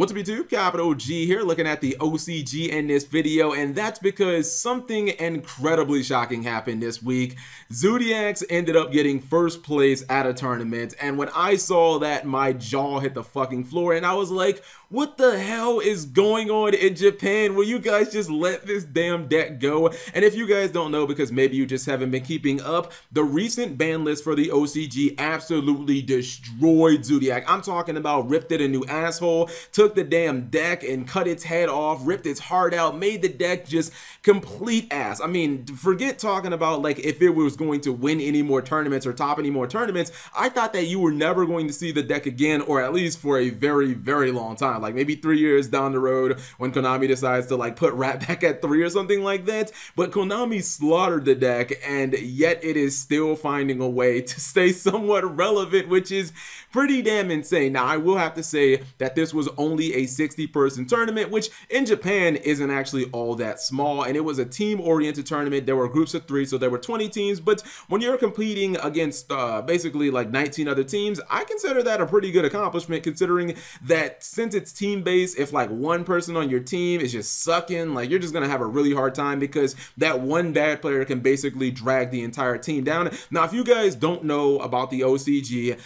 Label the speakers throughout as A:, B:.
A: What's up YouTube, Capital G here looking at the OCG in this video, and that's because something incredibly shocking happened this week. Zoodiacs ended up getting first place at a tournament, and when I saw that, my jaw hit the fucking floor and I was like, what the hell is going on in Japan? Will you guys just let this damn deck go? And if you guys don't know, because maybe you just haven't been keeping up, the recent ban list for the OCG absolutely destroyed Zoodiac. I'm talking about ripped it a new asshole, took the damn deck and cut its head off, ripped its heart out, made the deck just complete ass. I mean, forget talking about like if it was going to win any more tournaments or top any more tournaments. I thought that you were never going to see the deck again, or at least for a very, very long time. Like maybe 3 years down the road when Konami decides to like put Rat back at 3 or something like that. But Konami slaughtered the deck, and yet it is still finding a way to stay somewhat relevant, which is pretty damn insane. Now, I will have to say that this was only a 60-person tournament, which in Japan isn't actually all that small, and it was a team-oriented tournament. There were groups of 3, so there were 20 teams, but when you're competing against basically like 19 other teams, I consider that a pretty good accomplishment, considering that since it's team-based, if like one person on your team is just sucking, like you're just gonna have a really hard time because that one bad player can basically drag the entire team down. Now, if you guys don't know about the OCG,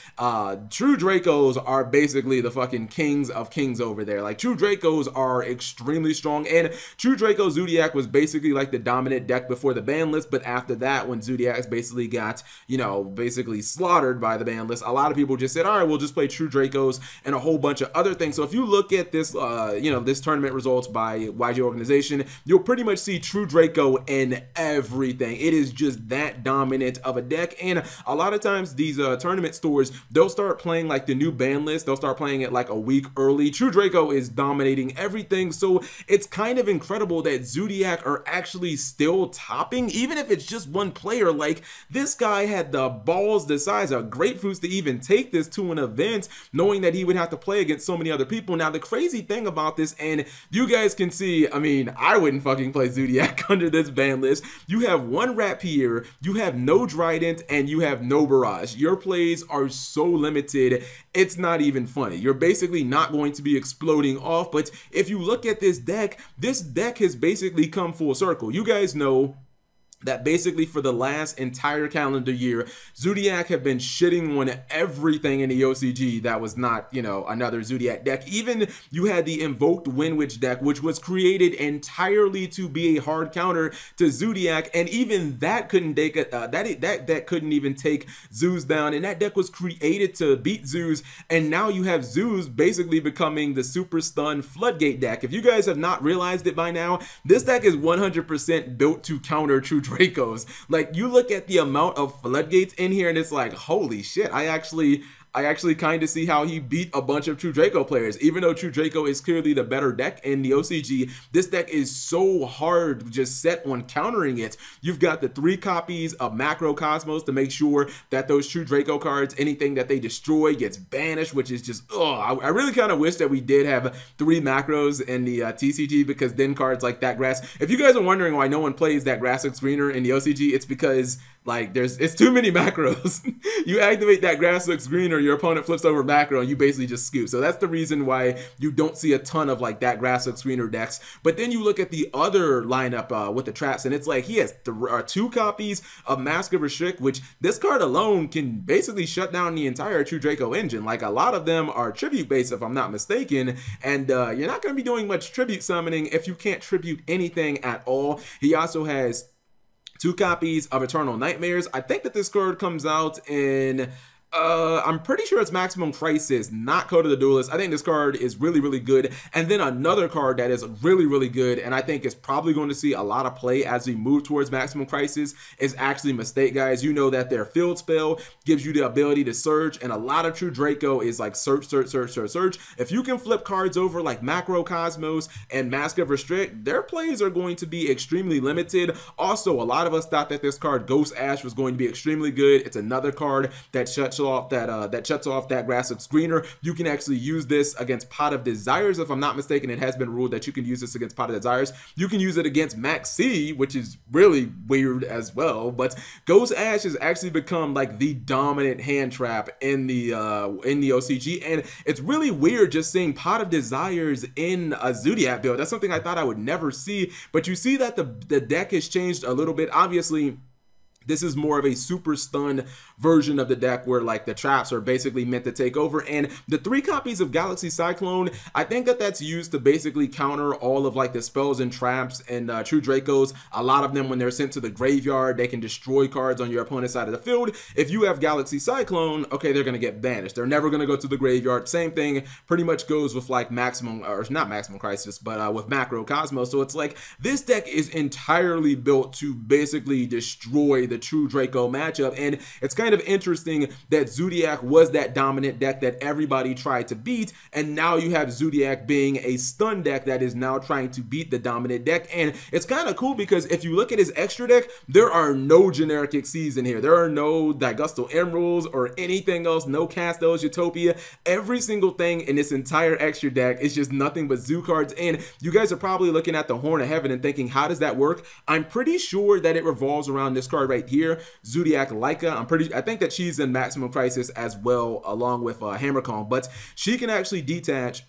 A: True Dracos are basically the fucking kings of kings over there. Like, True Dracos are extremely strong, and True Draco Zoodiac was basically like the dominant deck before the ban list, but after that, when Zoodiacs basically got, you know, basically slaughtered by the ban list, a lot of people just said, all right, we'll just play True Dracos and a whole bunch of other things. So if you look at this, you know, this tournament results by YG organization, you'll pretty much see True Draco in everything. It is just that dominant of a deck, and a lot of times these tournament stores, they'll start playing like the new ban list. They'll start playing it like a week early. True Draco is dominating everything, so it's kind of incredible that Zoodiac are actually still topping, even if it's just one player. Like, this guy had the balls the size of grapefruits to even take this to an event, knowing that he would have to play against so many other people. Now, the crazy thing about this, and you guys can see, I mean, I wouldn't fucking play Zoodiac under this ban list. You have one Rat Pierre, you have no Drident, and you have no Barrage. Your plays are so limited, it's not even funny. You're basically not going to be exploding off. But if you look at this deck has basically come full circle. You guys know that basically for the last entire calendar year, Zoodiac have been shitting on everything in the OCG that was not, you know, another Zoodiac deck. Even you had the Invoked Wind Witch deck, which was created entirely to be a hard counter to Zoodiac, and even that couldn't take that couldn't even take Zeus down, and that deck was created to beat Zeus. And now you have Zeus basically becoming the super stun floodgate deck. If you guys have not realized it by now, this deck is 100% built to counter True Dracos. Like, you look at the amount of floodgates in here and it's like, holy shit, I actually kind of see how he beat a bunch of True Draco players. Even though True Draco is clearly the better deck in the OCG, this deck is so hard just set on countering it. You've got the 3 copies of Macro Cosmos to make sure that those True Draco cards, anything that they destroy gets banished, which is just, I really kind of wish that we did have 3 macros in the TCG, because then cards like that grass, if you guys are wondering why no one plays that Grassic Screener in the OCG, it's because like it's too many macros. You activate that Grasshook Screener, your opponent flips over macro, and you basically just scoop. So that's the reason why you don't see a ton of like that Grasshook Screener decks. But then you look at the other lineup with the traps, and it's like he has 2 copies of Mask of Restrict, which this card alone can basically shut down the entire True Draco engine. Like, a lot of them are tribute based, if I'm not mistaken, and you're not going to be doing much tribute summoning if you can't tribute anything at all. He also has 2 copies of Eternal Nightmares. I think that this card comes out in I'm pretty sure it's Maximum Crisis, not Code of the Duelist. I think this card is really, really good. And then another card that is really, really good, and I think is probably going to see a lot of play as we move towards Maximum Crisis, is actually Mistake, guys. You know that their field spell gives you the ability to search, and a lot of True Draco is like search, search, search, search, search. If you can flip cards over like Macro Cosmos and Mask of Restrict, their plays are going to be extremely limited. Also, a lot of us thought that this card, Ghost Ash, was going to be extremely good. It's another card that shuts off that shuts off that grass looks greener. You can actually use this against Pot of Desires. If I'm not mistaken, it has been ruled that you can use this against Pot of Desires. You can use it against Max C, which is really weird as well. But Ghost Ash has actually become like the dominant hand trap in the OCG, and it's really weird just seeing Pot of Desires in a Zoodiac build. That's something I thought I would never see, but you see that the deck has changed a little bit. Obviously, this is more of a super stun version of the deck where like the traps are basically meant to take over. And the 3 copies of Galaxy Cyclone, I think that that's used to basically counter all of like the spells and traps and True Dracos. A lot of them, when they're sent to the graveyard, they can destroy cards on your opponent's side of the field. If you have Galaxy Cyclone, okay, they're going to get banished. They're never going to go to the graveyard. Same thing pretty much goes with like Maximum, or not Maximum Crisis, but with Macro Cosmos. So it's like this deck is entirely built to basically destroy the True Draco matchup, and it's kind of interesting that Zoodiac was that dominant deck that everybody tried to beat, and now you have Zoodiac being a stun deck that is now trying to beat the dominant deck. And it's kind of cool because if you look at his extra deck, there are no generic Xyzs in here. There are no Digustal Emeralds or anything else, no Castos, Utopia. Every single thing in this entire extra deck is just nothing but Zoo cards, and you guys are probably looking at the Horn of Heaven and thinking, how does that work? I'm pretty sure that it revolves around this card right here, Zoodiac Leica. I think that she's in Maximum Crisis as well, along with Hammercon, but she can actually detach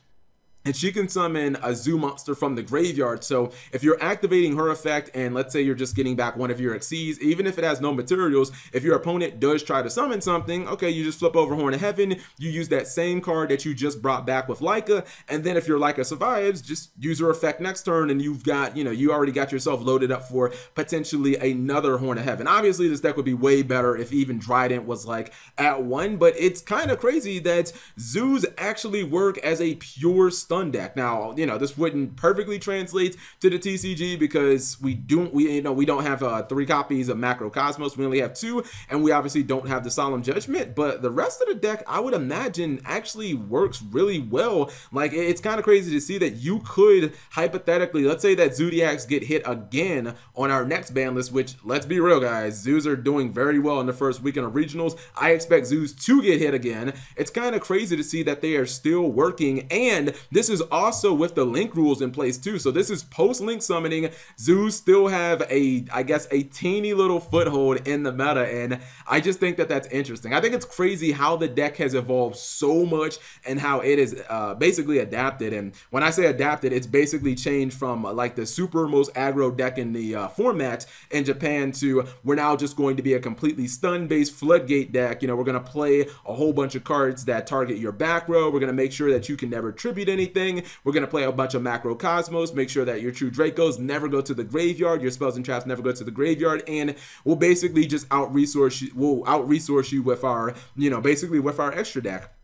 A: and she can summon a zoo monster from the graveyard. So if you're activating her effect, and let's say you're just getting back one of your Xyzs, even if it has no materials, if your opponent does try to summon something, okay, you just flip over Horn of Heaven, you use that same card that you just brought back with Leica, and then if your Leica survives, just use her effect next turn, and you've got, you already got yourself loaded up for potentially another Horn of Heaven. Obviously, this deck would be way better if even Drident was like at 1, but it's kind of crazy that zoos actually work as a pure stun deck. Now, this wouldn't perfectly translate to the TCG because we don't have 3 copies of Macro Cosmos. We only have 2, and we obviously don't have the Solemn Judgment, but the rest of the deck, I would imagine, actually works really well. Like, it's kind of crazy to see that you could hypothetically, let's say that Zoodiacs get hit again on our next ban list, which, let's be real, guys, zoos are doing very well in the first weekend of regionals. I expect zoos to get hit again. It's kind of crazy to see that they are still working, and this is also with the link rules in place too. So this is post-link summoning. Zoos still have I guess a teeny little foothold in the meta, and I just think that that's interesting. I think it's crazy how the deck has evolved so much and how it is basically adapted. And when I say adapted, it's basically changed from like the super most aggro deck in the format in Japan to we're now just going to be a completely stun-based floodgate deck. We're going to play a whole bunch of cards that target your back row. We're going to make sure that you can never tribute anything. We're going to play a bunch of Macro Cosmos, make sure that your True Dracos never go to the graveyard, your spells and traps never go to the graveyard, and we'll basically just out-resource you with our, basically with our extra deck.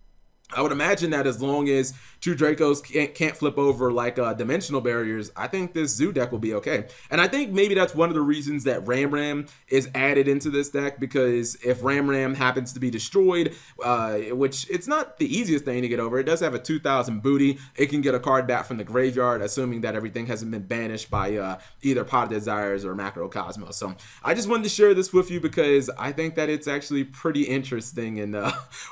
A: I would imagine that as long as True Dracos can't flip over like dimensional barriers, I think this zoo deck will be okay. And I think maybe that's one of the reasons that Ram is added into this deck, because if Ram happens to be destroyed, which it's not the easiest thing to get over, it does have a 2,000 booty. It can get a card back from the graveyard, assuming that everything hasn't been banished by either Pot of Desires or Macro Cosmos. So I just wanted to share this with you because I think that it's actually pretty interesting. And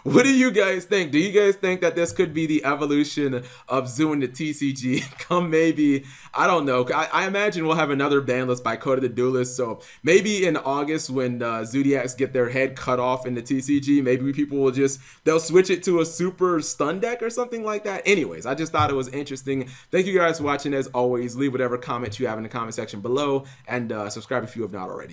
A: what do you guys think? Do you guys think that this could be the evolution of zoo in the TCG come maybe, I don't know, I imagine we'll have another ban list by Coda the Duelist, so maybe in August when Zoodiacs get their head cut off in the TCG, maybe people will they'll switch it to a super stun deck or something like that. Anyways, I just thought it was interesting. Thank you guys for watching. As always, leave whatever comments you have in the comment section below, and subscribe if you have not already.